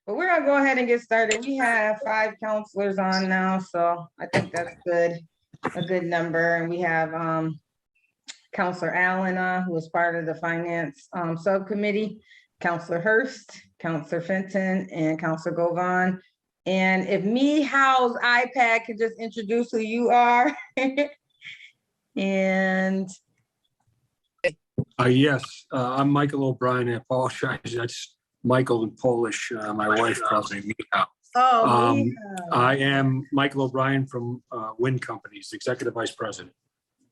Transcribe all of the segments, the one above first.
But we're gonna go ahead and get started. We have 5 counselors on now, so I think that's good, a good number. And we have Counselor Allen, who is part of the Finance Subcommittee, Counselor Hurst, Counselor Fenton, and Counselor Govan. And if Meehow's iPad could just introduce who you are. And yes, I'm Michael O'Brien. I apologize. That's Michael in Polish. My wife calls me Meehow. I am Michael O'Brien from Wind Companies, Executive Vice President.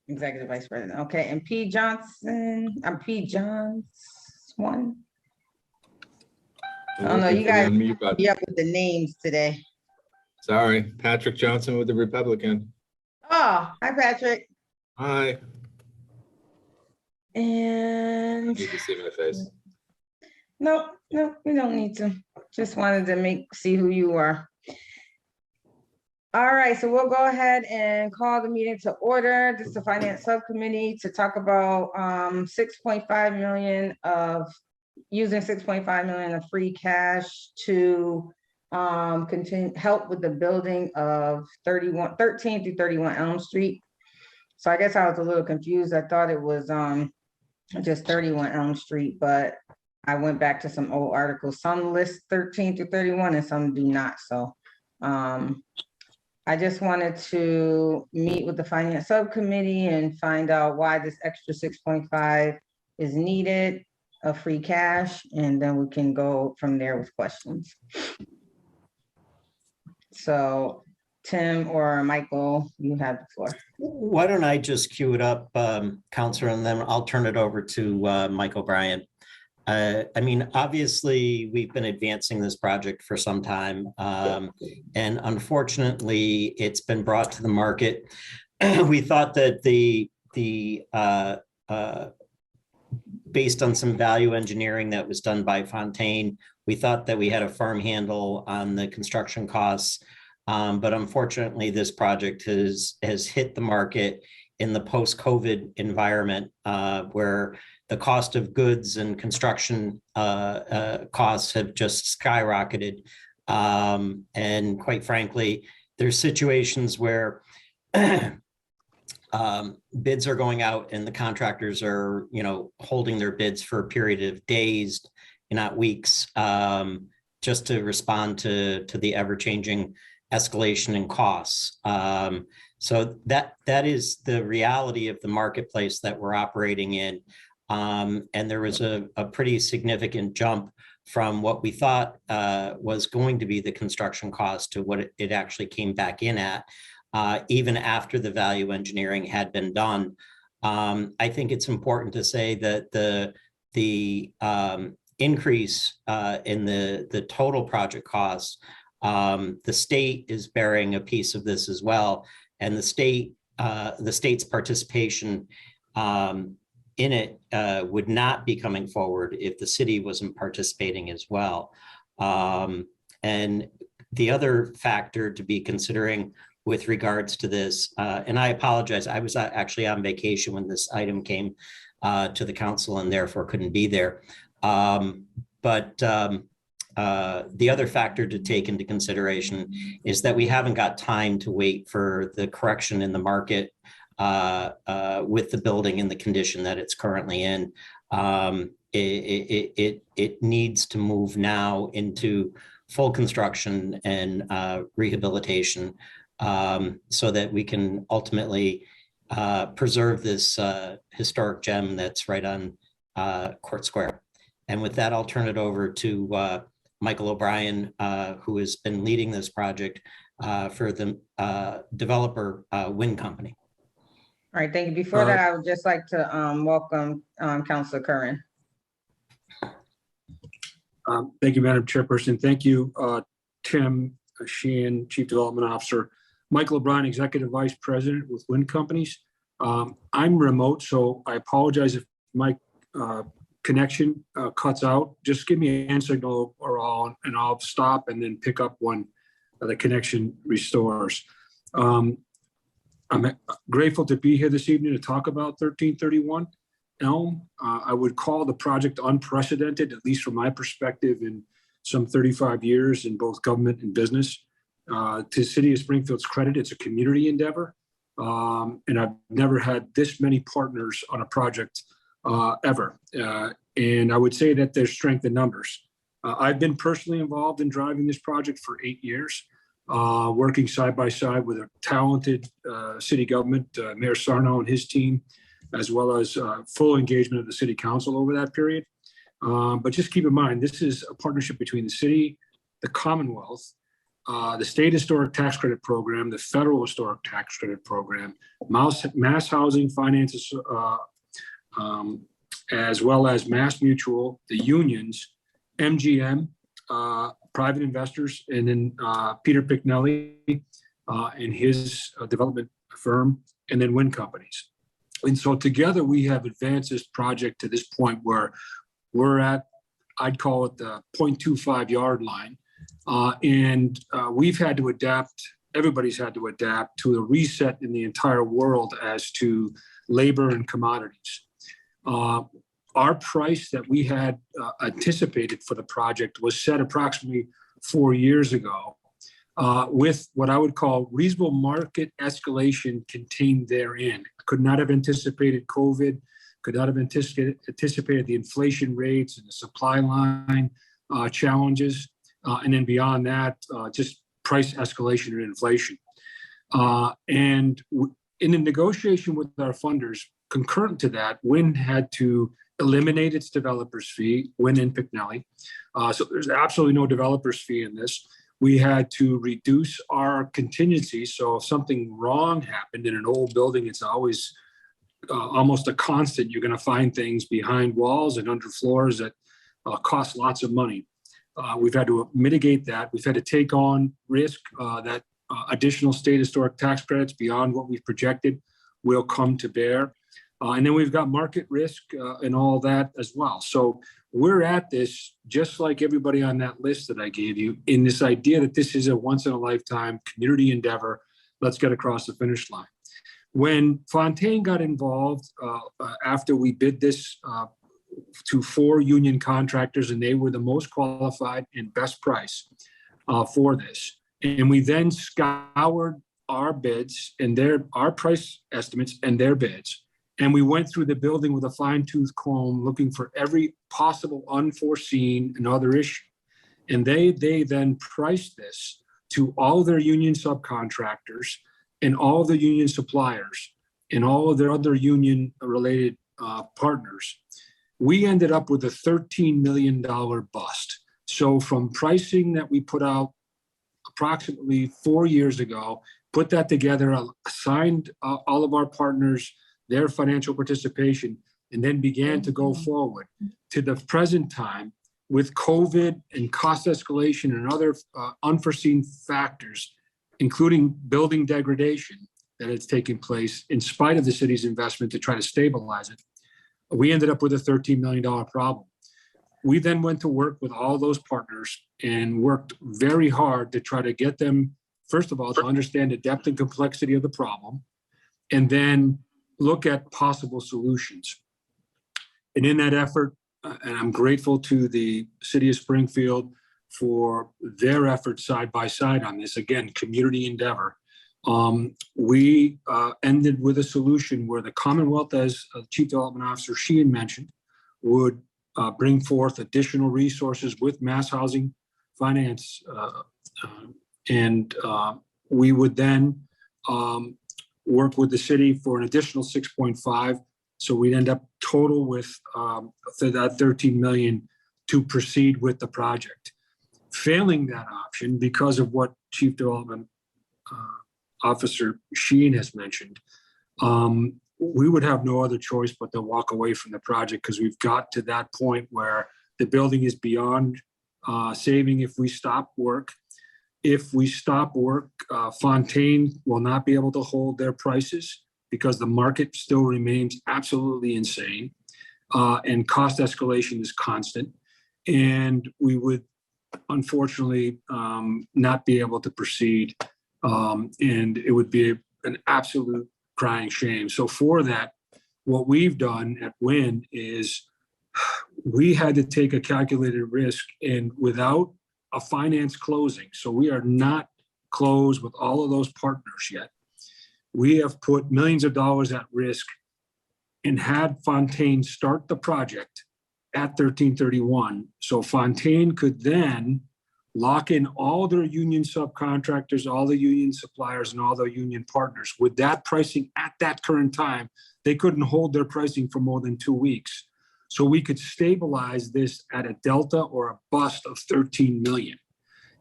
Executive Vice President. Okay, and P. Johnson. I'm P. Johnson. I don't know. You guys be up with the names today. Sorry, Patrick Johnson with the Republican. Oh, hi, Patrick. Hi. And You can see my face. no, we don't need to. Just wanted to see who you are. All right, so we'll go ahead and call the meeting to order. This is the Finance Subcommittee to talk about 6.5 million of using 6.5 million of free cash to continue help with the building of 13 through 31 Elm Street. So I guess I was a little confused. I thought it was just 31 Elm Street, but I went back to some old articles. Some list 13 through 31 and some do not. So I just wanted to meet with the Finance Subcommittee and find out why this extra 6.5 is needed of free cash, and then we can go from there with questions. So Tim or Michael, you have the floor. Why don't I just queue it up, Counselor, and then I'll turn it over to Mike O'Brien. I mean, obviously, we've been advancing this project for some time, and unfortunately, it's been brought to the market. We thought that based on some value engineering that was done by Fontaine, we thought that we had a firm handle on the construction costs. But unfortunately, this project has hit the market in the post-COVID environment where the cost of goods and construction costs have just skyrocketed. And quite frankly, there's situations where bids are going out and the contractors are, holding their bids for a period of days, not weeks, just to respond to the ever-changing escalation in costs. So that is the reality of the marketplace that we're operating in. And there was a pretty significant jump from what we thought was going to be the construction cost to what it actually came back in at, even after the value engineering had been done. I think it's important to say that the increase in the total project costs, the state is bearing a piece of this as well, and the state's participation in it would not be coming forward if the city wasn't participating as well. And the other factor to be considering with regards to this, and I apologize, I was actually on vacation when this item came to the council and therefore couldn't be there. But the other factor to take into consideration is that we haven't got time to wait for the correction in the market with the building in the condition that it's currently in. It needs to move now into full construction and rehabilitation so that we can ultimately preserve this historic gem that's right on Court Square. And with that, I'll turn it over to Michael O'Brien, who has been leading this project for the developer Wind Company. All right, thank you. Before that, I would just like to welcome Councilor Curran. Thank you, Madam Chairperson. Thank you, Tim Sheehan, Chief Development Officer. Michael O'Brien, Executive Vice President with Wind Companies. I'm remote, so I apologize if my connection cuts out. Just give me a hand signal and I'll stop and then pick up when the connection restores. I'm grateful to be here this evening to talk about 1331 Elm. I would call the project unprecedented, at least from my perspective, in some 35 years in both government and business. To the City of Springfield's credit, it's a community endeavor. And I've never had this many partners on a project ever. And I would say that there's strength in numbers. I've been personally involved in driving this project for 8 years, working side by side with a talented city government, Mayor Sarno and his team, as well as full engagement of the city council over that period. But just keep in mind, this is a partnership between the city, the Commonwealth, the State Historic Tax Credit Program, the Federal Historic Tax Credit Program, Mass Housing Finances, as well as Mass Mutual, the unions, MGM, private investors, and then Peter Picnelli and his development firm, and then wind companies. And so together we have advanced this project to this point where we're at, I'd call it the 0.25 yard line. We've had to adapt, everybody's had to adapt to a reset in the entire world as to labor and commodities. Our price that we had anticipated for the project was set approximately 4 years ago with what I would call reasonable market escalation contained therein. Could not have anticipated COVID, could not have anticipated the inflation rates and the supply line challenges. And then beyond that, just price escalation and inflation. And in the negotiation with our funders, concurrent to that, Wynn had to eliminate its developer's fee, Wynn and Picnelli. So there's absolutely no developer's fee in this. We had to reduce our contingency. So if something wrong happened in an old building, it's always almost a constant. You're going to find things behind walls and under floors that cost lots of money. We've had to mitigate that. We've had to take on risk that additional state historic tax credits beyond what we've projected will come to bear. And then we've got market risk and all that as well. So we're at this, just like everybody on that list that I gave you, in this idea that this is a once in a lifetime community endeavor. Let's get across the finish line. When Fontaine got involved after we bid this to 4 union contractors, and they were the most qualified and best price for this. And we then scoured our bids and our price estimates and their bids. And we went through the building with a fine-tooth comb looking for every possible unforeseen and other issue. And they then priced this to all their union subcontractors and all the union suppliers and all of their other union related partners. We ended up with a $13 million bust. So from pricing that we put out approximately 4 years ago, put that together, assigned all of our partners their financial participation, and then began to go forward to the present time with COVID and cost escalation and other unforeseen factors, including building degradation that has taken place in spite of the city's investment to try to stabilize it. We ended up with a $13 million problem. We then went to work with all those partners and worked very hard to try to get them, first of all, to understand the depth and complexity of the problem, and then look at possible solutions. And in that effort, and I'm grateful to the City of Springfield for their efforts side by side on this, again, community endeavor. We ended with a solution where the Commonwealth, as Chief Development Officer Sheehan mentioned, would bring forth additional resources with Mass Housing Finance. And we would then work with the city for an additional 6.5. So we'd end up total with that 13 million to proceed with the project. Failing that option, because of what Chief Development Officer Sheehan has mentioned, we would have no other choice but to walk away from the project, because we've got to that point where the building is beyond saving if we stop work. If we stop work, Fontaine will not be able to hold their prices because the market still remains absolutely insane, and cost escalation is constant. And we would unfortunately not be able to proceed, and it would be an absolute crying shame. So for that, what we've done at Wynn is we had to take a calculated risk, and without a finance closing, so we are not closed with all of those partners yet. We have put millions of dollars at risk and had Fontaine start the project at 1331. So Fontaine could then lock in all their union subcontractors, all the union suppliers, and all the union partners. With that pricing at that current time, they couldn't hold their pricing for more than 2 weeks. So we could stabilize this at a delta or a bust of 13 million.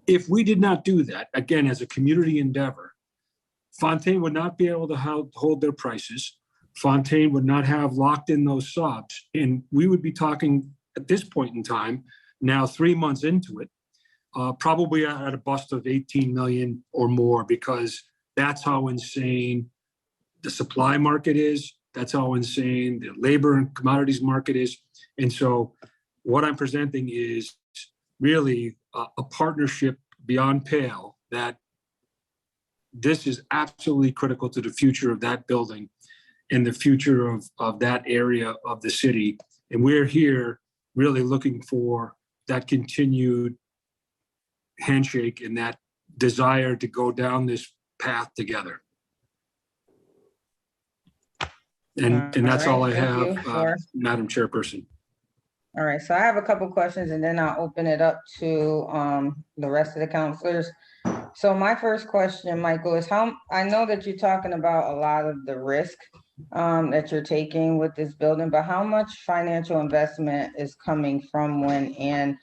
If we did not do that, again, as a community endeavor, Fontaine would not be able to hold their prices. Fontaine would not have locked in those subs. And we would be talking at this point in time, now 3 months into it, probably at a bust of 18 million or more, because that's how insane the supply market is. That's how insane the labor and commodities market is. And so what I'm presenting is really a partnership beyond pale, that this is absolutely critical to the future of that building and the future of that area of the city. And we're here really looking for that continued handshake and that desire to go down this path together. And that's all I Thank have, you. Madam Chairperson. All right, so I have a couple questions and then I'll open it up to the rest of the counselors. So my first question, Michael, is I know that you're talking about a lot of the risk that you're taking with this building, but how much financial investment is coming from Wynn and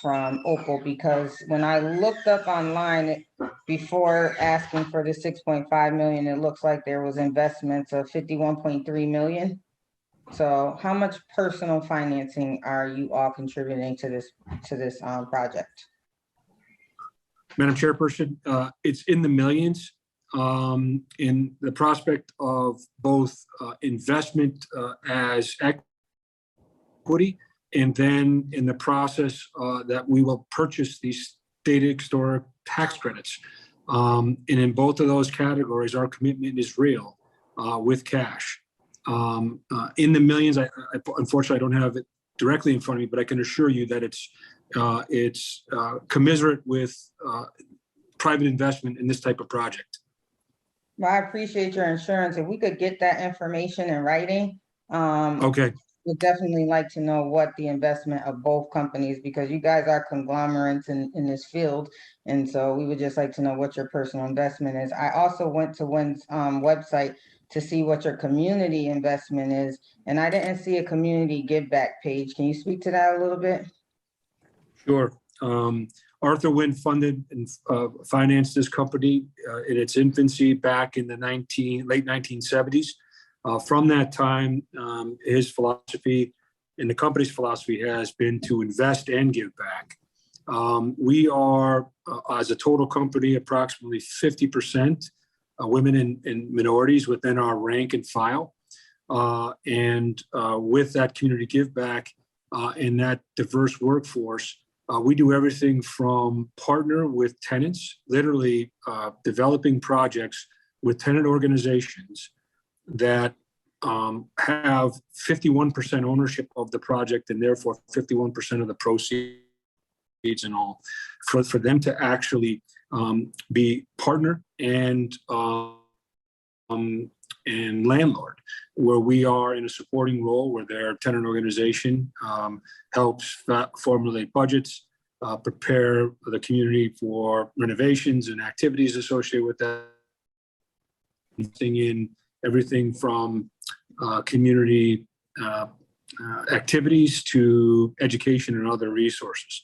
from Opal? Because when I looked up online before asking for the 6.5 million, it looks like there was investments of 51.3 million. So how much personal financing are you all contributing to this project? Madam Chairperson, it's in the millions. In the prospect of both investment as equity, and then in the process that we will purchase these state historic tax credits. And in both of those categories, our commitment is real with cash. In the millions, I unfortunately I don't have it directly in front of me, but I can assure you that it's commensurate with private investment in this type of project. Well, I appreciate your insurance. If we could get that information in writing, Okay, we'd definitely like to know what the investment of both companies, because you guys are conglomerates in this field. And so we would just like to know what your personal investment is. I also went to Wynn's website to see what your community investment is, and I didn't see a community give back page. Can you speak to that a little bit? sure. Arthur Wynn funded and financed this company in its infancy back in the late 1970s. From that time, his philosophy and the company's philosophy has been to invest and give back. We are, as a total company, approximately 50% women and minorities within our rank and file. And with that community give back and that diverse workforce, we do everything from partner with tenants, literally developing projects with tenant organizations that have 51% ownership of the project and therefore 51% of the proceeds and all, for them to actually be partner and landlord, where we are in a supporting role where their tenant organization helps formulate budgets, prepare the community for renovations and activities associated with that, in everything from community activities to education and other resources.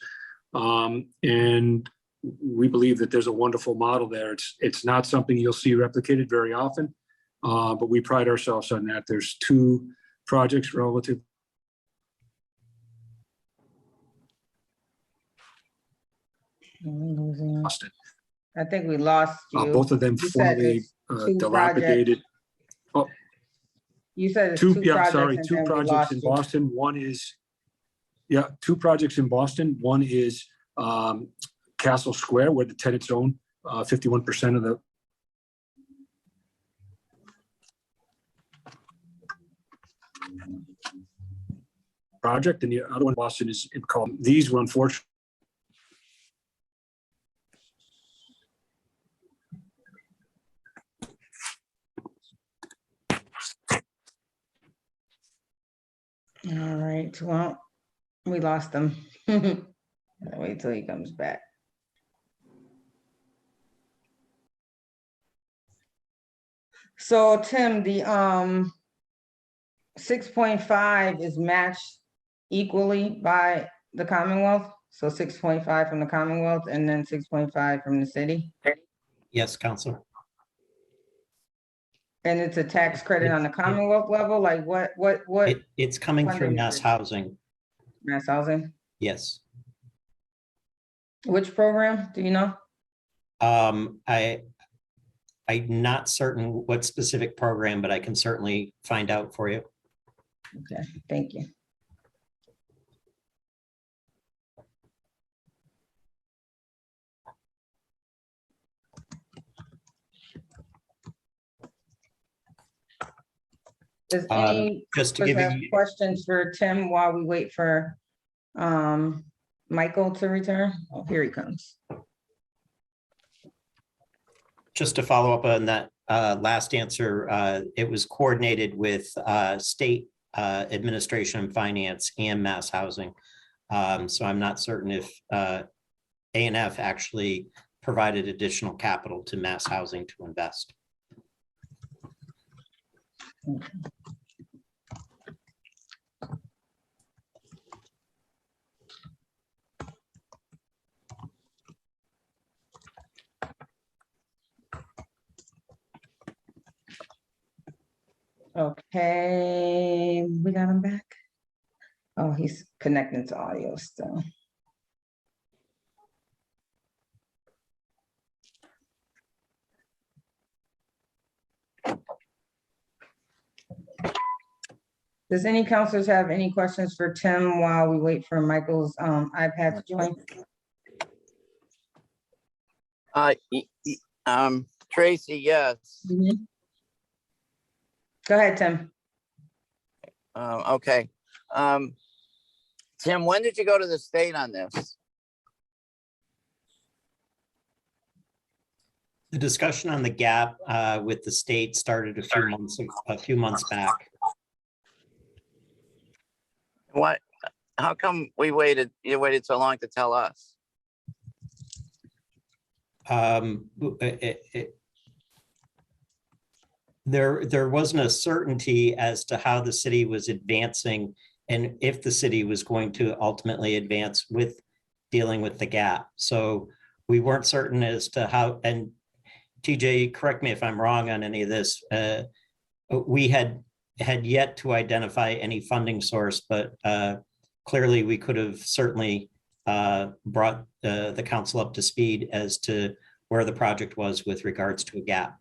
And we believe that there's a wonderful model there. It's not something you'll see replicated very often, but we pride ourselves on that. There's 2 projects relative. Boston. I think we lost you. Both of them You said fully it's 2 dilapidated. You said it's 2 2 projects. 2 projects in Boston. One is, 2 projects in Boston. One is Castle Square, where the tenants own 51% of the. project, and the other one, Boston, is called. These were unfortunately. All right, well, we lost him. Wait till he comes back. So Tim, the 6.5 is matched equally by the Commonwealth. So 6.5 from the Commonwealth and then 6.5 from the city. Yes, Counselor. And it's a tax credit on the Commonwealth level, like what? It's coming through funding is mass it? housing. Mass housing? Yes. Which program, do you know? I'm not certain what specific program, but I can certainly find out for you. Okay, thank you. Does any Just to of us give have you, questions for Tim while we wait for Michael to return? Oh, here he comes. just to follow up on that last answer, it was coordinated with state administration and finance and mass housing. So I'm not certain if A&F actually provided additional capital to mass housing to invest. Okay, we got him back. Oh, he's connecting to audio still. Does any counselors have any questions for Tim while we wait for Michael's iPad to join? Tracy, yes. Mhm. Go ahead, Tim. Okay. Tim, when did you go to the state on this? The discussion on the gap with the state started a few months back. What, how come you waited so long to tell us? There wasn't a certainty as to how the city was advancing and if the city was going to ultimately advance with dealing with the gap. So we weren't certain as to how, and TJ, correct me if I'm wrong on any of this. We had yet to identify any funding source, but clearly we could have certainly brought the council up to speed as to where the project was with regards to a gap.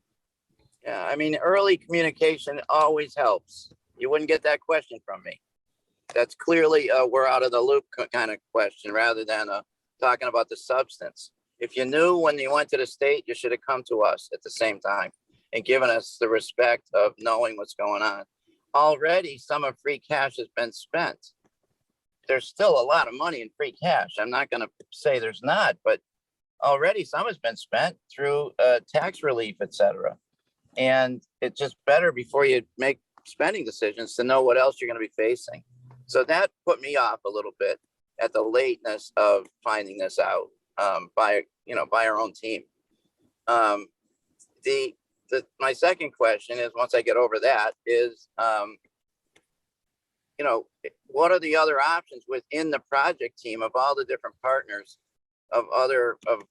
Yeah, I mean, early communication always helps. You wouldn't get that question from me. That's clearly we're out of the loop kind of question rather than talking about the substance. If you knew when you went to the state, you should have come to us at the same time and given us the respect of knowing what's going on. Already, some of free cash has been spent. There's still a lot of money in free cash. I'm not going to say there's not, but already some has been spent through tax relief, etc. And it's just better before you make spending decisions to know what else you're going to be facing. So that put me off a little bit at the lateness of finding this out by our own team. My second question is, once I get over that, is what are the other options within the project team of all the different partners of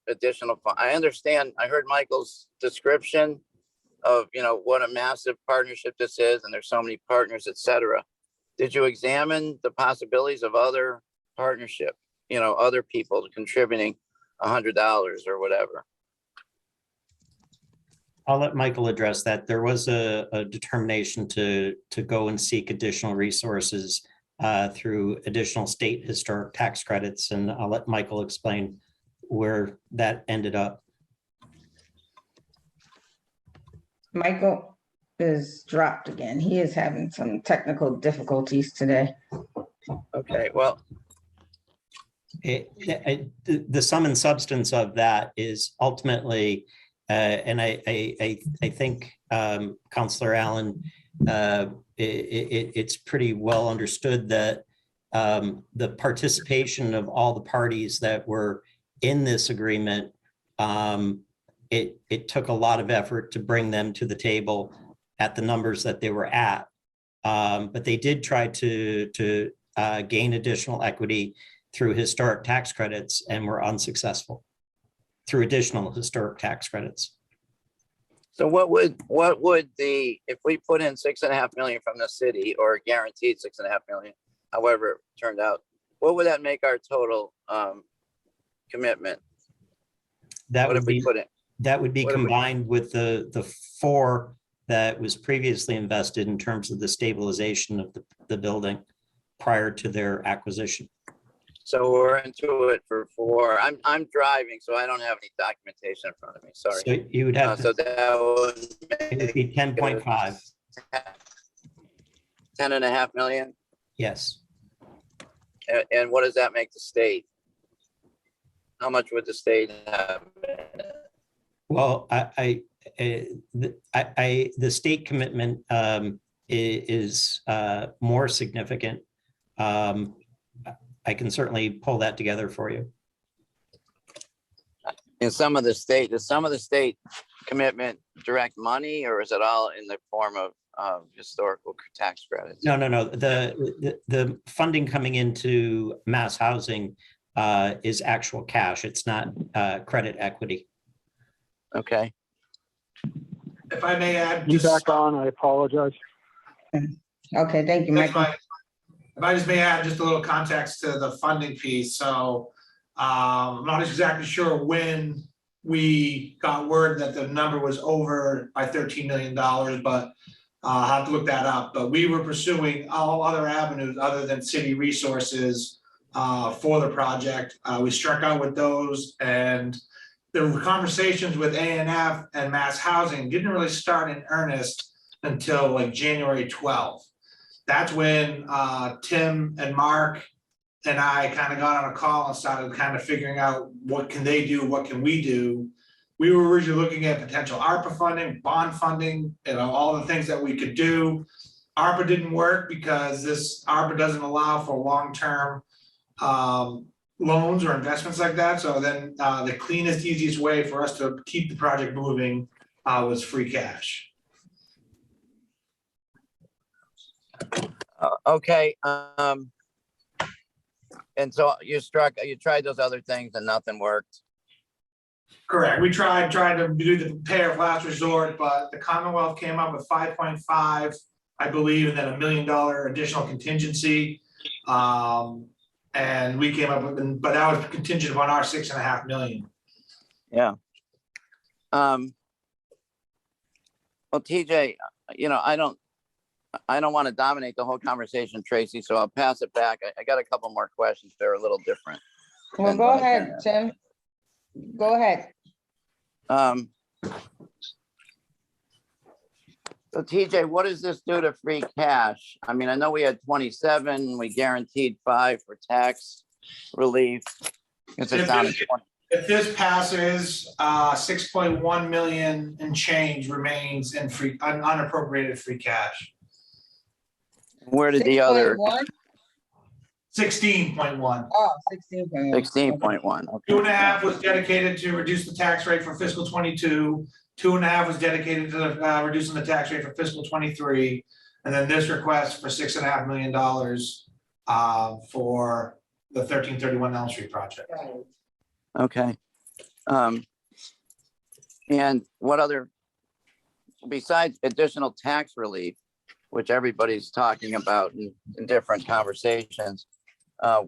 additional funds? I understand. I heard Michael's description of what a massive partnership this is, and there's so many partners, etc. Did you examine the possibilities of other partnership? Other people contributing $100 or whatever. I'll let Michael address that. There was a determination to go and seek additional resources through additional state historic tax credits, and I'll let Michael explain where that ended up. Michael is dropped again. He is having some technical difficulties today. Okay, well, The sum and substance of that is ultimately, and I think, Counselor Allen, it's pretty well understood that the participation of all the parties that were in this agreement, it took a lot of effort to bring them to the table at the numbers that they were at. But they did try to gain additional equity through historic tax credits and were unsuccessful through additional historic tax credits. so what would if we put in 6.5 million from the city, or guaranteed 6.5 million, however it turned out, what would that make our total commitment? That What would if we be, put in? that would be what if we- combined with the 4 that was previously invested in terms of the stabilization of the building prior to their acquisition. So we're into it for 4. I'm driving, so I don't have any documentation in front of me. Sorry. So you would have, So that would it would be 10.5. 10.5 million. Yes. And what does that make the state? How much would the state have? Well, the state commitment is more significant. I can certainly pull that together for you. In some of the state, does some of the state commitment direct money, or is it all in the form of historical tax credits? No. The funding coming into mass housing is actual cash. It's not credit equity. Okay. If I may add, You just, back on, I apologize. Okay, thank you, that's Michael. fine. If I just may add just a little context to the funding piece, so I'm not exactly sure when we got word that the number was over by $13 million, but I'll have to look that up. But we were pursuing all other avenues other than city resources for the project. We struck out with those, and the conversations with A&F and Mass Housing didn't really start in earnest until like January 12th. That's when Tim and Mark and I kind of got on a call and started kind of figuring out what can they do, what can we do. We were originally looking at potential ARPA funding, bond funding, all the things that we could do. ARPA didn't work because this ARPA doesn't allow for long-term loans or investments like that. So then the cleanest, easiest way for us to keep the project moving was free cash. Okay. And so you tried those other things and nothing worked. Correct. We tried to do the pair of last resort, but the Commonwealth came up with 5.5, I believe, and then $1 million additional contingency. And we came up with, but that was contingent upon our 6.5 million. Yeah. Well, TJ, I don't want to dominate the whole conversation, Tracy, so I'll pass it back. I got a couple more questions. They're a little different. Well, go ahead, Tim. Go ahead. So TJ, what does this do to free cash? I mean, I know we had 27, we guaranteed 5 for tax relief. It's down to 20. If this passes, 6.1 million and change remains in unappropriated free cash. Where did the other 6.1? 16.1. Oh, 16.1. 16.1? Okay. 2.5 was dedicated to reduce the tax rate for fiscal 22. 2.5 was dedicated to reducing the tax rate for fiscal 23. And then this request for $6.5 million for the 1331 Elm Street project. Right. Okay. And what other, besides additional tax relief, which everybody's talking about in different conversations,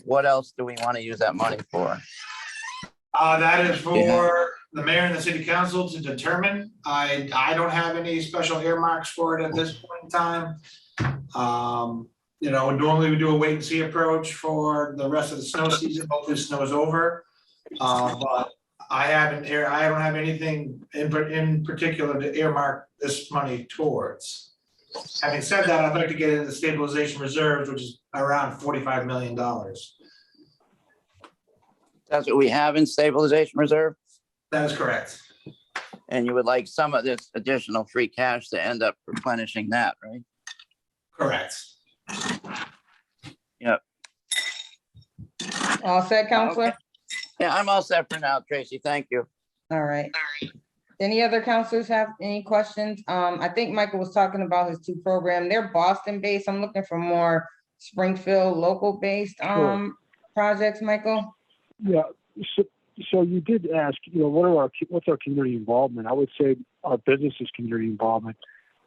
what else do we want to use that money for? That is for the mayor and the city council to determine. I don't have any special earmarks for it at this point in time. Normally we do a wait and see approach for the rest of the snow season. Hopefully snow is over. But I don't have anything in particular to earmark this money towards. Having said that, I'd like to get into stabilization reserves, which is around $45 million. That's what we have in stabilization reserve, That is correct. and you would like some of this additional free cash to end up replenishing that, right? Correct. Yep. All set, Counselor? Okay. Yeah, I'm all set for now, Tracy. Thank you. All right. Any other counselors have any questions? I think Michael was talking about his two programs. They're Boston-based. I'm looking for more Springfield, local-based, Sure. projects, Michael. Yeah, so you did ask, what's our community involvement? I would say our business is community involvement.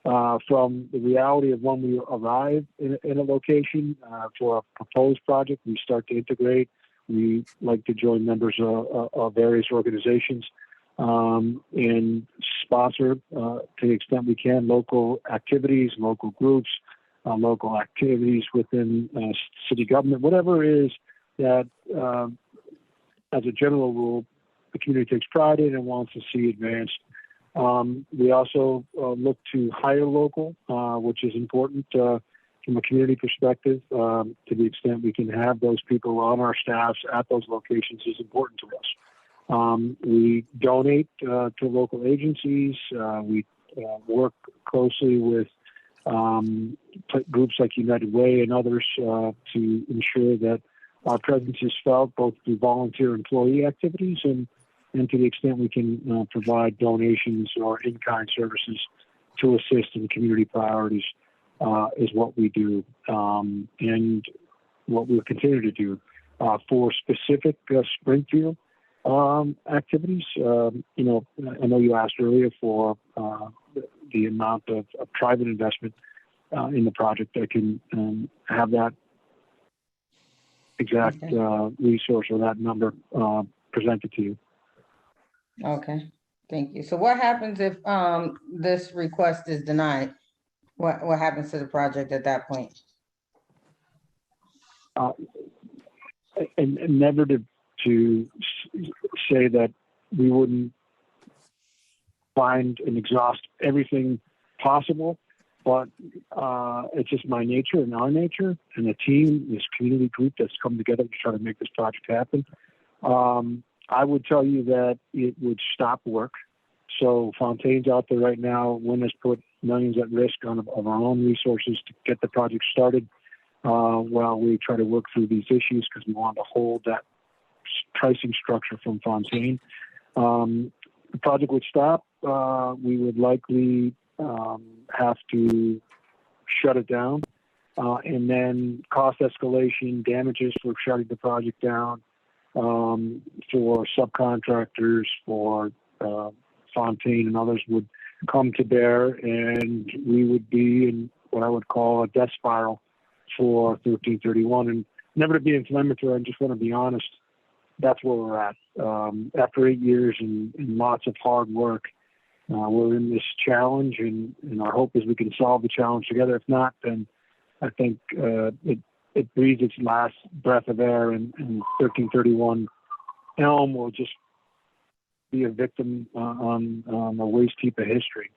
From the reality of when we arrive in a location for a proposed project, we start to integrate. We like to join members of various organizations and sponsor, to the extent we can, local activities, local groups, local activities within city government, whatever it is that, as a general rule, the community takes pride in and wants to see advanced. We also look to hire local, which is important from a community perspective. To the extent we can have those people on our staffs at those locations is important to us. We donate to local agencies. We work closely with groups like United Way and others to ensure that our presence is felt both through volunteer employee activities and to the extent we can provide donations or in-kind services to assist in community priorities is what we do and what we'll continue to do. For specific Springfield activities, I know you asked earlier for the amount of private investment in the project. I can have that exact resource or that number presented to you. Okay, thank you. So what happens if this request is denied? What happens to the project at that point? And never to say that we wouldn't find and exhaust everything possible, but it's just my nature and our nature and the team, this community group that's come together to try to make this project happen. I would tell you that it would stop work. So Fontaine's out there right now. Wynn has put millions at risk of our own resources to get the project started while we try to work through these issues because we want to hold that pricing structure from Fontaine. The project would stop. We would likely have to shut it down. And then cost escalation, damages for shutting the project down, for subcontractors, for Fontaine and others would come to bear, and we would be in what I would call a death spiral for 1331. And never to be inflammatory, I just want to be honest, that's where we're at. After 8 years and lots of hard work, we're in this challenge, and our hope is we can solve the challenge together. If not, then I think it breathes its last breath of air, and 1331 Elm will just be a victim on a waste heap of history.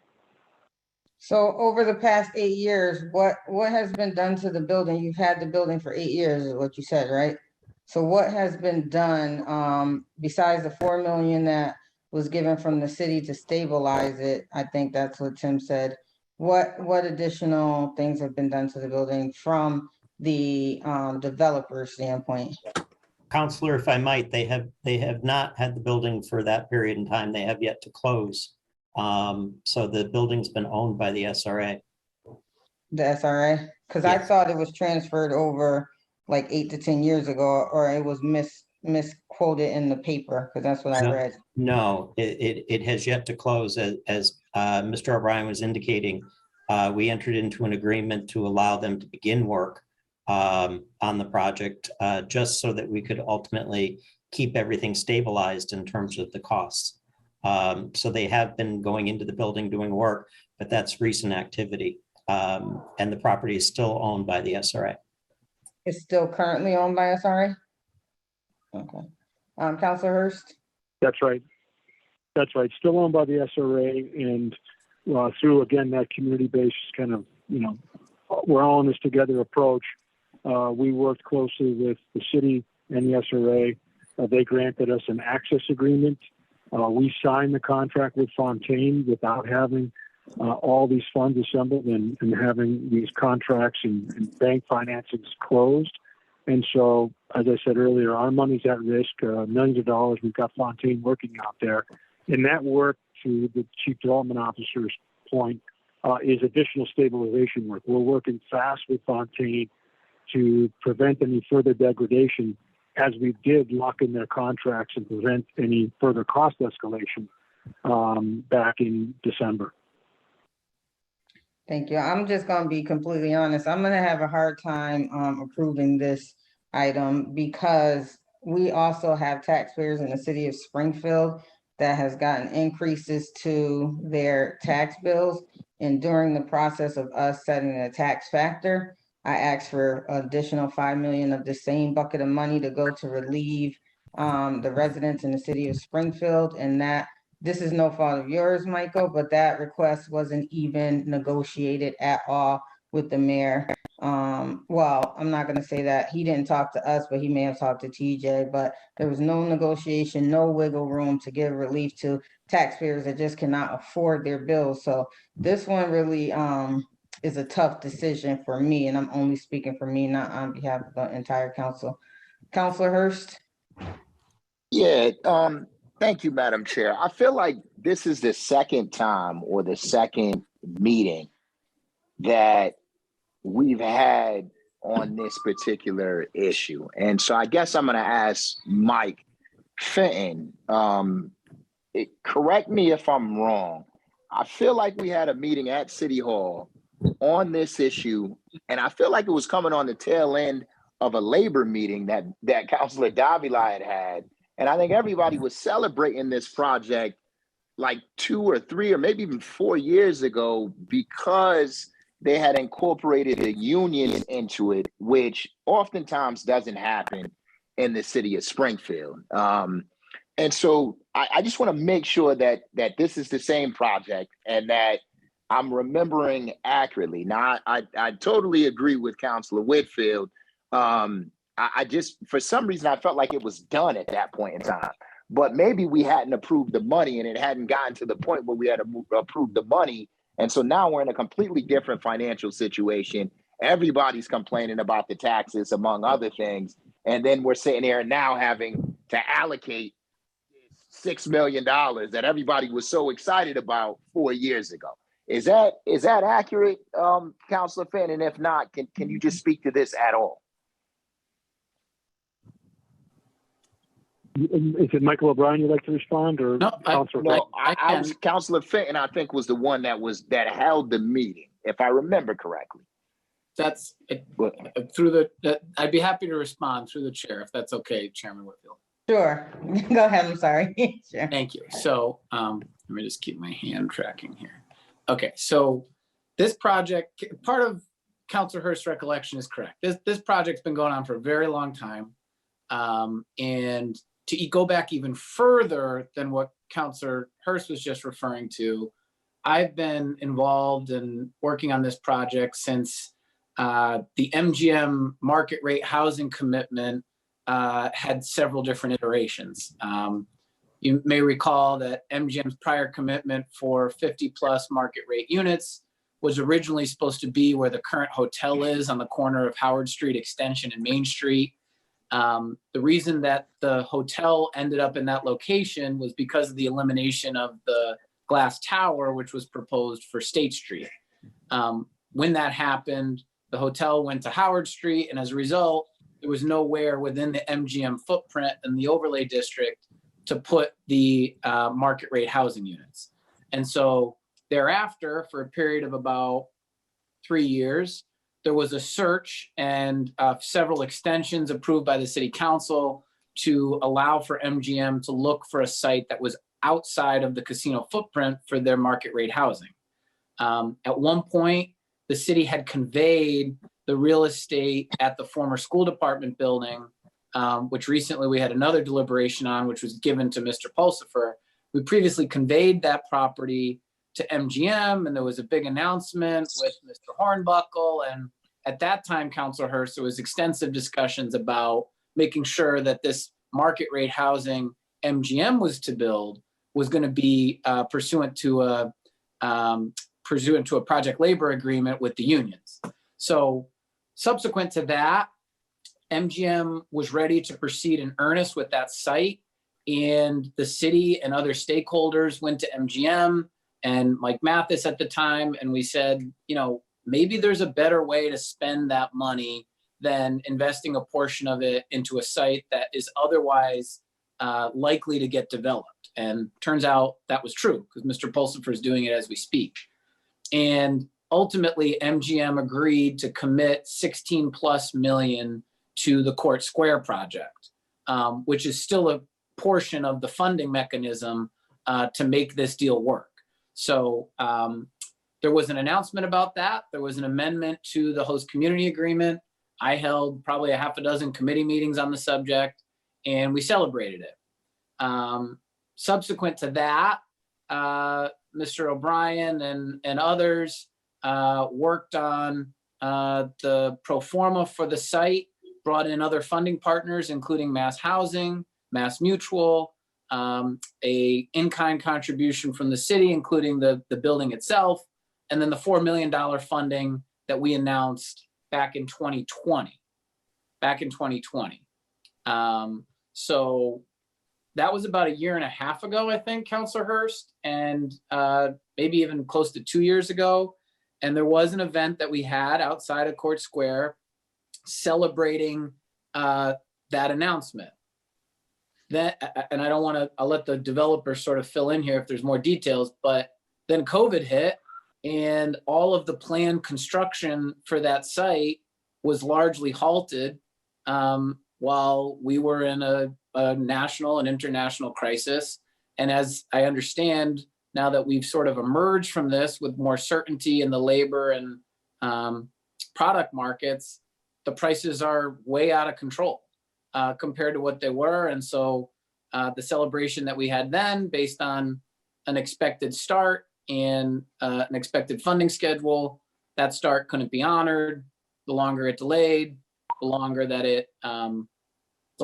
So over the past 8 years, what has been done to the building? You've had the building for 8 years, is what you said, right? So what has been done besides the $4 million that was given from the city to stabilize it? I think that's what Tim said. What additional things have been done to the building from the developer standpoint? Counselor, if I might, they have not had the building for that period in time. They have yet to close. So the building's been owned by the SRA. The SRA? Because I Yes. thought it was transferred over like 8 to 10 years ago, or it was misquoted in the paper, because that's what I read. No, it has yet to close. As Mr. O'Brien was indicating, we entered into an agreement to allow them to begin work on the project, just so that we could ultimately keep everything stabilized in terms of the costs. So they have been going into the building doing work, but that's recent activity. And the property is still owned by the SRA. It's still currently owned by SRA? Okay. Counselor Hurst? That's right. That's right. Still owned by the SRA, and through, again, that community-based kind of we're all in this together approach. We worked closely with the city and the SRA. They granted us an access agreement. We signed the contract with Fontaine without having all these funds assembled and having these contracts and bank financings closed. And so, as I said earlier, our money's at risk, millions of dollars. We've got Fontaine working out there. And that work, to the Chief Development Officer's point, is additional stabilization work. We're working fast with Fontaine to prevent any further degradation, as we did lock in their contracts and prevent any further cost escalation back in December. Thank you. I'm just gonna be completely honest. I'm gonna have a hard time approving this item because we also have taxpayers in the city of Springfield that has gotten increases to their tax bills. And during the process of us setting a tax factor, I asked for additional 5 million of the same bucket of money to go to relieve the residents in the city of Springfield. And that, this is no fault of yours, Michael, but that request wasn't even negotiated at all with the mayor. Well, I'm not gonna say that he didn't talk to us, but he may have talked to TJ, but there was no negotiation, no wiggle room to give relief to taxpayers that just cannot afford their bills. So this one really is a tough decision for me, and I'm only speaking for me, not on behalf of the entire council. Councilor Hurst? Yeah, thank you, Madam Chair. I feel like this is the second time or the second meeting that we've had on this particular issue. And so I guess I'm going to ask Mike Fenton, correct me if I'm wrong. I feel like we had a meeting at City Hall on this issue, and I feel like it was coming on the tail end of a labor meeting that Councilor Davila had. And I think everybody was celebrating this project like 2 or 3 or maybe even 4 years ago because they had incorporated the unions into it, which oftentimes doesn't happen in the city of Springfield. And so I just want to make sure that this is the same project and that I'm remembering accurately. Now, I totally agree with Councilor Whitfield. I just, for some reason, I felt like it was done at that point in time. But maybe we hadn't approved the money and it hadn't gotten to the point where we had approved the money. And so now we're in a completely different financial situation. Everybody's complaining about the taxes, among other things. And then we're sitting here now having to allocate $6 million that everybody was so excited about 4 years ago. Is that accurate, Councilor Fenton? And if not, can you just speak to this at all? Is it Michael O'Brien you'd like to respond, or No, Councilor? No, I was Councilor Fenton. I think was the one that held the meeting, if I remember correctly. That's I'd be happy to respond through the chair if that's okay, Chairman Whitfield. Sure, go ahead, I'm sorry. Sure. Thank you. So let me just keep my hand tracking here. Okay, so this project, part of Councilor Hurst's recollection is correct. This project's been going on for a very long time. And to go back even further than what Councilor Hurst was just referring to, I've been involved in working on this project since the MGM market rate housing commitment had several different iterations. You may recall that MGM's prior commitment for 50 plus market rate units was originally supposed to be where the current hotel is on the corner of Howard Street Extension and Main Street. The reason that the hotel ended up in that location was because of the elimination of the glass tower, which was proposed for State Street. When that happened, the hotel went to Howard Street, and as a result, there was nowhere within the MGM footprint and the overlay district to put the market rate housing units. And so thereafter, for a period of about 3 years, there was a search and several extensions approved by the city council to allow for MGM to look for a site that was outside of the casino footprint for their market rate housing. At one point, the city had conveyed the real estate at the former school department building, which recently we had another deliberation on, which was given to Mr. Pulsifer. We previously conveyed that property to MGM, and there was a big announcement with Mr. Hornbuckle. And at that time, Councilor Hurst, there was extensive discussions about making sure that this market rate housing MGM was to build was going to be pursuant to a project labor agreement with the unions. So subsequent to that, MGM was ready to proceed in earnest with that site, and the city and other stakeholders went to MGM and Mike Mathis at the time, and we said, maybe there's a better way to spend that money than investing a portion of it into a site that is otherwise likely to get developed. And turns out that was true, because Mr. Pulsifer is doing it as we speak. And ultimately, MGM agreed to commit 16 plus million to the Court Square project, which is still a portion of the funding mechanism to make this deal work. So there was an announcement about that. There was an amendment to the host community agreement. I held probably a half a dozen committee meetings on the subject, and we celebrated it. Subsequent to that, Mr. O'Brien and others worked on the pro forma for the site, brought in other funding partners, including Mass Housing, Mass Mutual, a in-kind contribution from the city, including the building itself, and then the $4 million funding that we announced back in 2020. So that was about a year and a half ago, I think, Councilor Hurst, and maybe even close to 2 years ago. And there was an event that we had outside of Court Square celebrating that announcement. And I don't want to, I'll let the developers sort of fill in here if there's more details, but then COVID hit and all of the planned construction for that site was largely halted while we were in a national and international crisis. And as I understand, now that we've sort of emerged from this with more certainty in the labor and product markets, the prices are way out of control compared to what they were. And so the celebration that we had then, based on an expected start and an expected funding schedule, that start couldn't be honored. The longer it delayed, the longer that it, the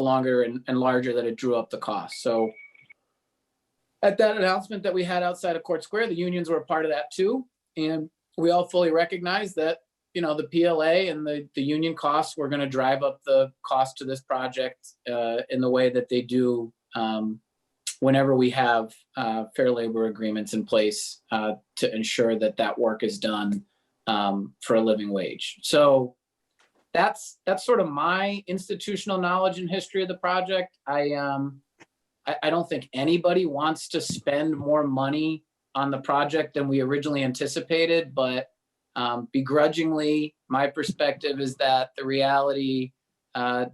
longer and larger that it drew up the cost. So at that announcement that we had outside of Court Square, the unions were a part of that too. And we all fully recognize that, the PLA and the union costs were going to drive up the cost to this project in the way that they do whenever we have fair labor agreements in place to ensure that that work is done for a living wage. So that's sort of my institutional knowledge and history of the project. I don't think anybody wants to spend more money on the project than we originally anticipated, but begrudgingly, my perspective is that the reality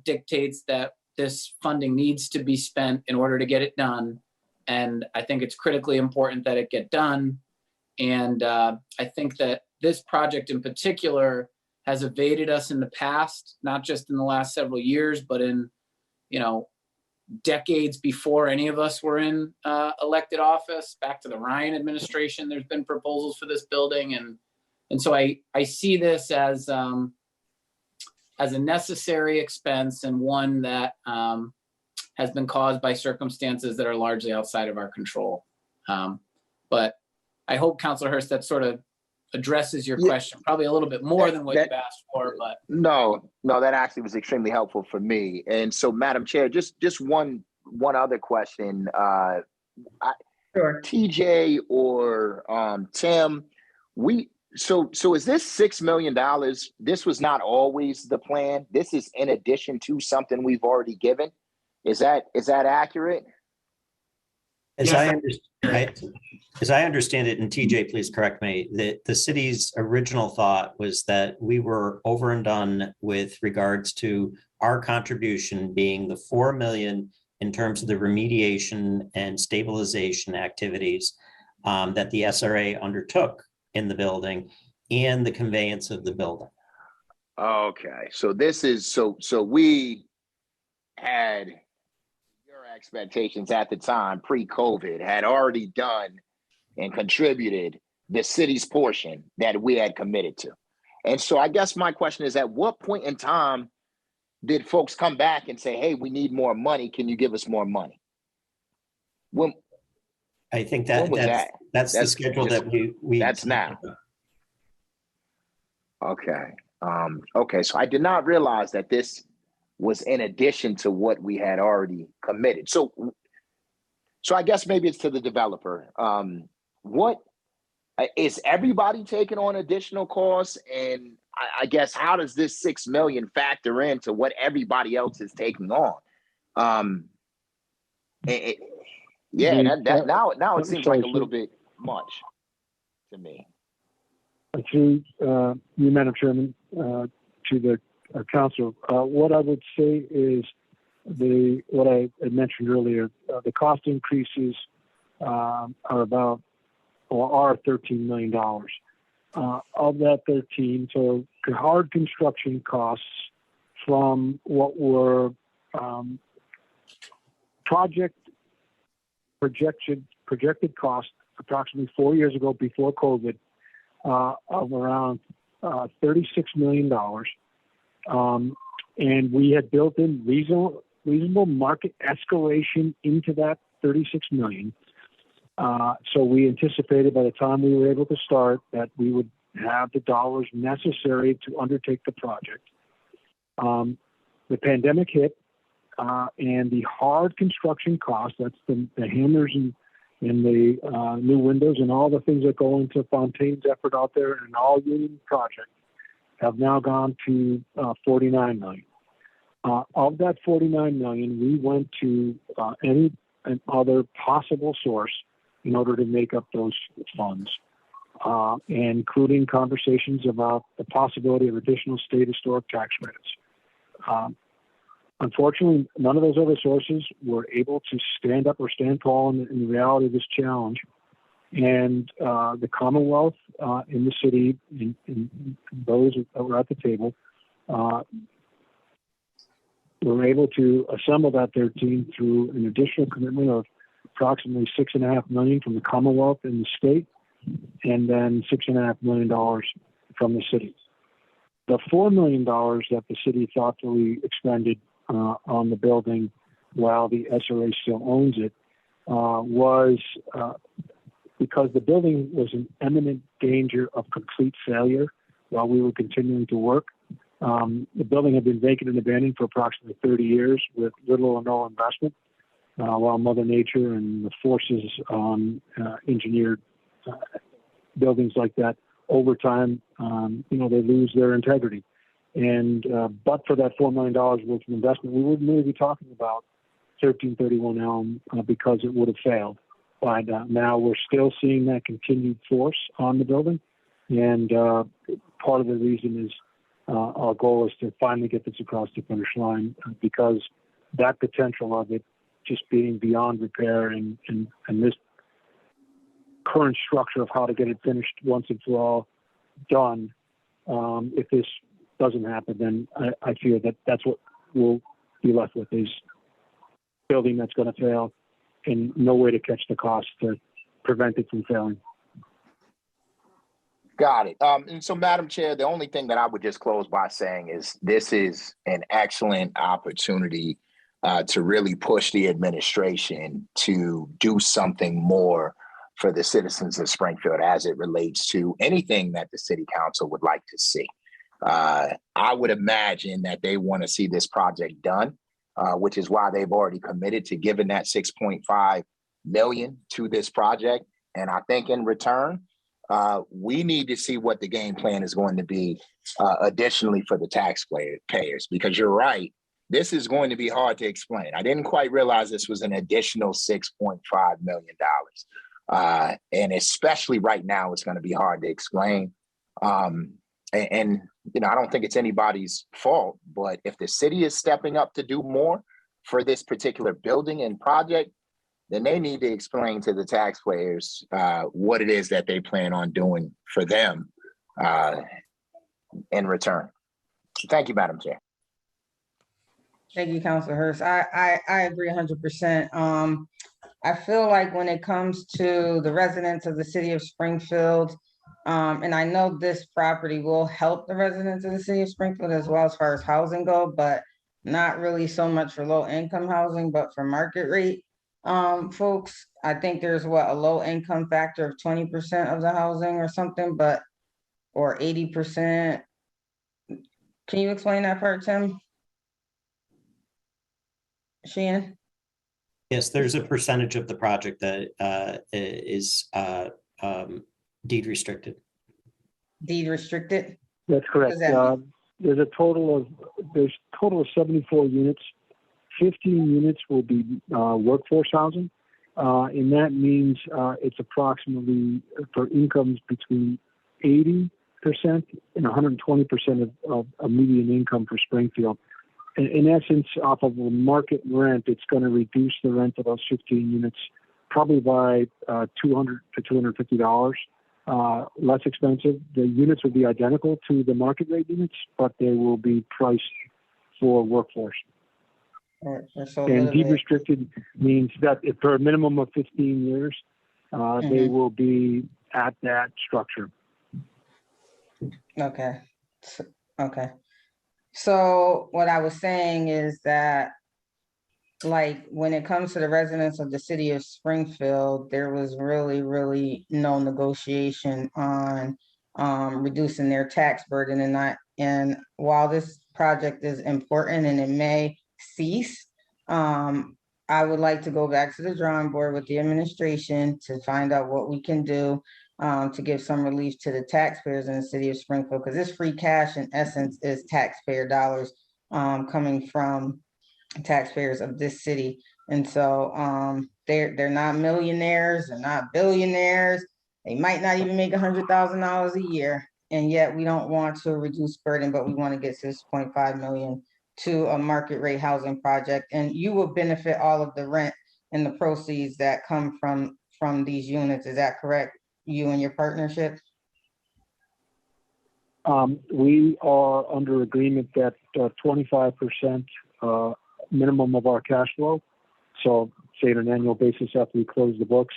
dictates that this funding needs to be spent in order to get it done. And I think it's critically important that it get done. And I think that this project in particular has evaded us in the past, not just in the last several years, but in, decades before any of us were in elected office. Back to the Ryan administration, there's been proposals for this building. And so I see this as a necessary expense and one that has been caused by circumstances that are largely outside of our control. But I hope, Councilor Hurst, that sort of addresses your question, probably a little bit more than what you've asked for, but. No, that actually was extremely helpful for me. And so, Madam Chair, just one other question. Sure. TJ or Tim, so is this $6 million? This was not always the plan. This is in addition to something we've already given. Is that accurate? As I understand it, and TJ, please correct me, the city's original thought was that we were over and done with regards to our contribution being the 4 million in terms of the remediation and stabilization activities that the SRA undertook in the building and the conveyance of the building. Okay, so this is so we had your expectations at the time pre-COVID had already done and contributed the city's portion that we had committed to. And so I guess my question is, at what point in time did folks come back and say, hey, we need more money, can you give us more money? When I think When was that's the That's schedule just- that we. that's now. Okay. Okay, so I did not realize that this was in addition to what we had already committed. So I guess maybe it's to the developer. What is everybody taking on additional costs? And I guess how does this 6 million factor into what everybody else is taking on? Now it seems like a little bit much to me. Through you, Madam Chairman, to the council, what I would say is what I had mentioned earlier, the cost increases are $13 million. Of that 13, so hard construction costs from what were projected costs approximately 4 years ago before COVID, of around $36 million. And we had built in reasonable market escalation into that $36 million. So we anticipated by the time we were able to start that we would have the dollars necessary to undertake the project. The pandemic hit, and the hard construction costs, that's the hammers and the new windows and all the things that go into Fontaine's effort out there and all union projects, have now gone to $49 million. Of that $49 million, we went to any other possible source in order to make up those funds, including conversations about the possibility of additional state historic tax credits. Unfortunately, none of those other sources were able to stand up or stand tall in the reality of this challenge. And the Commonwealth in the city, and those that were at the table, were able to assemble that 13 through an additional commitment of approximately $6.5 million from the Commonwealth and the state, and then $6.5 million from the city. The $4 million that the city thoughtfully expended on the building while the SRA still owns it was because the building was in imminent danger of complete failure while we were continuing to work. The building had been vacant and abandoned for approximately 30 years with little or no investment, while Mother Nature and the forces on engineered buildings like that over time, they lose their integrity. And but for that $4 million worth of investment, we wouldn't really be talking about 1331 Elm because it would have failed. But now we're still seeing that continued force on the building. And part of the reason is our goal is to finally get this across the finish line because that potential of it just being beyond repair and this current structure of how to get it finished once and for all done. If this doesn't happen, then I fear that that's what we'll be left with is building that's going to fail and no way to catch the cost to prevent it from failing. Got it. And so, Madam Chair, the only thing that I would just close by saying is this is an excellent opportunity to really push the administration to do something more for the citizens of Springfield as it relates to anything that the city council would like to see. I would imagine that they want to see this project done, which is why they've already committed to giving that $6.5 million to this project. And I think in return, we need to see what the game plan is going to be additionally for the taxpayers, because you're right, this is going to be hard to explain. I didn't quite realize this was an additional $6.5 million. And especially right now, it's going to be hard to explain. And I don't think it's anybody's fault, but if the city is stepping up to do more for this particular building and project, then they need to explain to the taxpayers what it is that they plan on doing for them in return. Thank you, Madam Chair. Thank you, Councilor Hurst. I agree 100%. I feel like when it comes to the residents of the city of Springfield, and I know this property will help the residents of the city of Springfield as far as housing go, but not really so much for low income housing, but for market rate. Folks, I think there's a low income factor of 20% of the housing or something, but, or 80%. Can you explain that part, Tim? Shan? Yes, there's a percentage of the project that is deed restricted. Deed restricted? That's correct. What does that mean? There's a total of 74 units. 15 units will be workforce housing. And that means it's approximately for incomes between 80% and 120% of a median income for Springfield. In essence, off of a market rent, it's going to reduce the rent of those 15 units probably by $200 to $250 less expensive. The units will be identical to the market rate units, but they will be priced for workforce. And deed restricted means that for a minimum of 15 years, they will be at that structure. Okay. Okay. So what I was saying is that, like, when it comes to the residents of the city of Springfield, there was really no negotiation on reducing their tax burden, and while this project is important and it may cease, I would like to go back to the drawing board with the administration to find out what we can do to give some relief to the taxpayers in the city of Springfield, because this free cash in essence is taxpayer dollars coming from taxpayers of this city. And so they're not millionaires, they're not billionaires, they might not even make $100,000 a year, and yet we don't want to reduce burden, but we want to get 6.5 million to a market rate housing project, and you will benefit all of the rent and the proceeds that come from these units. Is that correct? You and your partnership? We are under agreement that 25% minimum of our cash flow. So say on an annual basis after we close the books,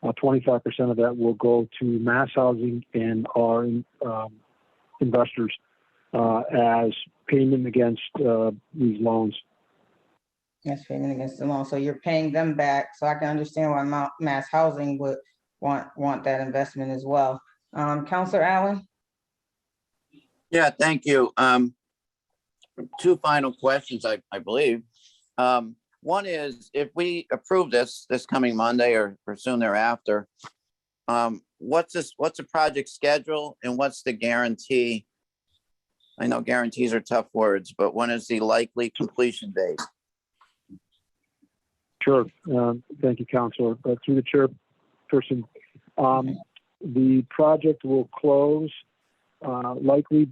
25% of that will go to mass housing and our investors as payment against these loans. Yes, payment against the loan. So you're paying them back. So I can understand why mass housing would want that investment as well. Councilor Allen? Yeah, thank you. Two final questions, I believe. One is, if we approve this coming Monday or soon thereafter, what's the project schedule and what's the guarantee? I know guarantees are tough words, but when is the likely completion date? Sure. Thank you, Councilor. Through the chairperson, the project will close likely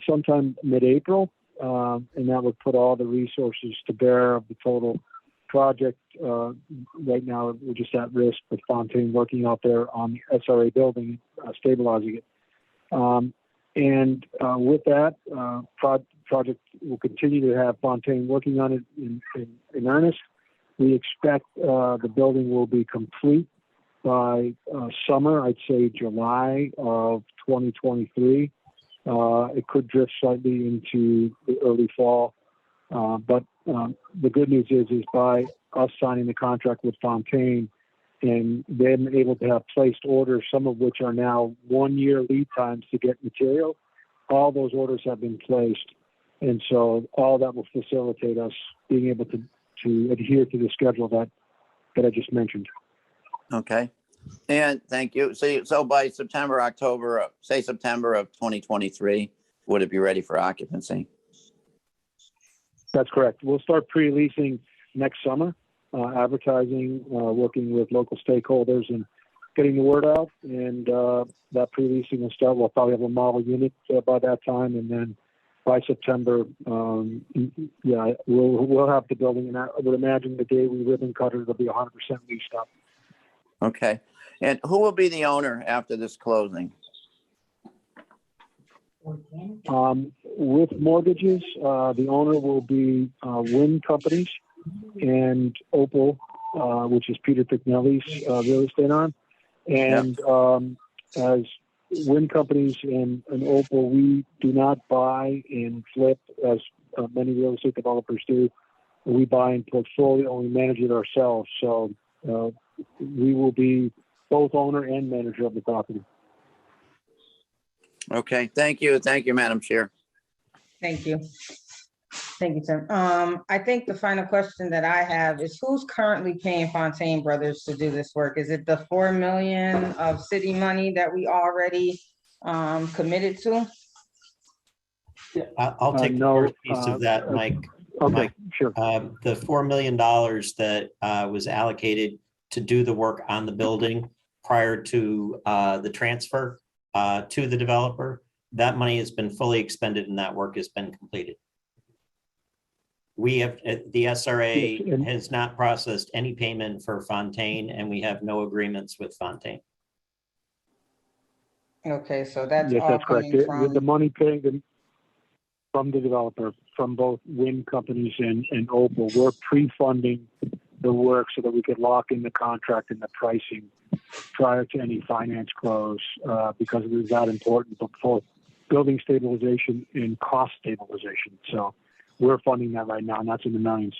sometime mid-April, and that would put all the resources to bear of the total project. Right now, we're just at risk with Fontaine working out there on the SRA building, stabilizing it. And with that, project will continue to have Fontaine working on it in earnest. We expect the building will be complete by summer, I'd say July of 2023. It could drift slightly into the early fall. But the good news is by us signing the contract with Fontaine and them able to have placed orders, some of which are now 1 year lead times to get material, all those orders have been placed. And so all that will facilitate us being able to adhere to the schedule that I just mentioned. Okay. And thank you. So by September, October, say September of 2023, would it be ready for occupancy? That's correct. We'll start pre-leasing next summer, advertising, working with local stakeholders and getting the word out. And that pre-leasing will start. We'll probably have a model unit by that time. And then by September, we'll have the building. And I would imagine the day we ribbon cut it, it'll be 100% leased up. Okay. And who will be the owner after this closing? With mortgages, the owner will be wind companies and Opal which is Peter Pignelli's real estate arm. And as wind companies and Opal, we do not buy and flip as many real estate developers do. We buy in portfolio and we manage it ourselves. So we will be both owner and manager of the property. Okay, thank you. Thank you, Madam Chair. Thank you. Thank you, Tim. I think the final question that I have is who's currently paying Fontaine Brothers to do this work? Is it the 4 million of city money that we already committed to? I'll take the No, first piece of that, Mike. Okay, Mike, sure. the $4 million that was allocated to do the work on the building prior to the transfer to the developer, that money has been fully expended and that work has been completed. We have, the SRA has not processed any payment for Fontaine and we have no agreements with Fontaine. Okay, so that's Yes, all that's correct. coming from. The money paid from the developer, from both wind companies and Opal. We're pre-funding the work so that we could lock in the contract and the pricing prior to any finance close because it is that important for building stabilization and cost stabilization. So we're funding that right now, and that's in the millions.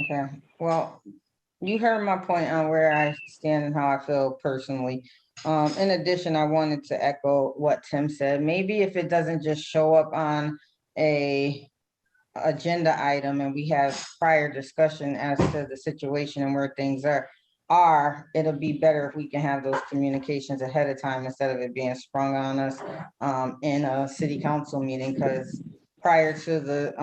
Okay, well, you heard my point on where I stand and how I feel personally. In addition, I wanted to echo what Tim said. Maybe if it doesn't just show up on a agenda item and we have prior discussion as to the situation and where things are, it'll be better if we can have those communications ahead of time instead of it being sprung on us in a city council meeting, because prior to the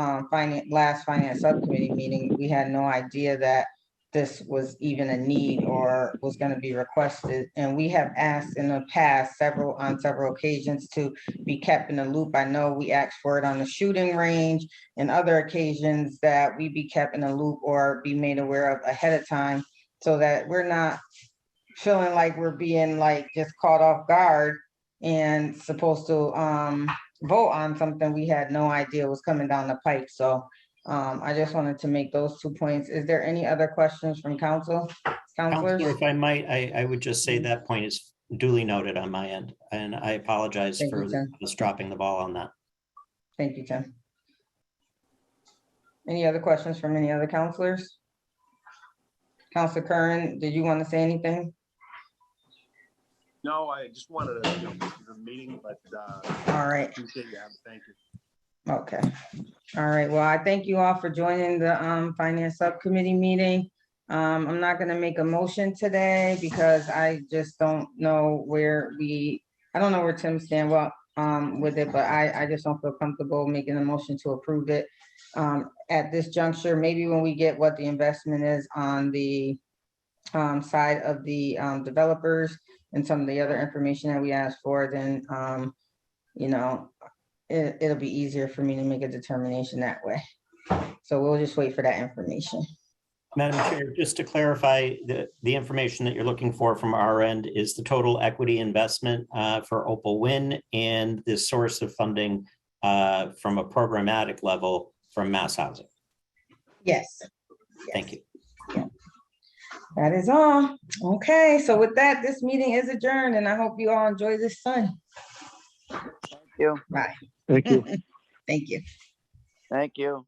last finance subcommittee meeting, we had no idea that this was even a need or was going to be requested. And we have asked in the past on several occasions to be kept in the loop. I know we asked for it on the shooting range and other occasions that we be kept in the loop or be made aware of ahead of time so that we're not feeling like we're being like just caught off guard and supposed to vote on something we had no idea was coming down the pipe. So I just wanted to make those 2 points. Is there any other questions from councilors? Counselor, if I might, I would just say that point is duly noted on my end, and I apologize Thank for you, Tim. just dropping the ball on that. Thank you, Tim. Any other questions from any other counselors? Counselor Curran, did you want to say anything? No, I just wanted to, the meeting, but All right. appreciate you. Thank you. Okay. All right. Well, I thank you all for joining the finance subcommittee meeting. I'm not going to make a motion today because I just don't know I don't know where Tim stands with it, but I just don't feel comfortable making a motion to approve it at this juncture. Maybe when we get what the investment is on the side of the developers and some of the other information that we asked for, then it'll be easier for me to make a determination that way. So we'll just wait for that information. Madam Chair, just to clarify, the information that you're looking for from our end is the total equity investment for Opal Wind and the source of funding from a programmatic level from Mass Housing. Yes. Thank you. That is all. Okay, so with that, this meeting is adjourned and I hope you all enjoy this sun. Thank you. Bye. Thank you. Thank you. Thank you.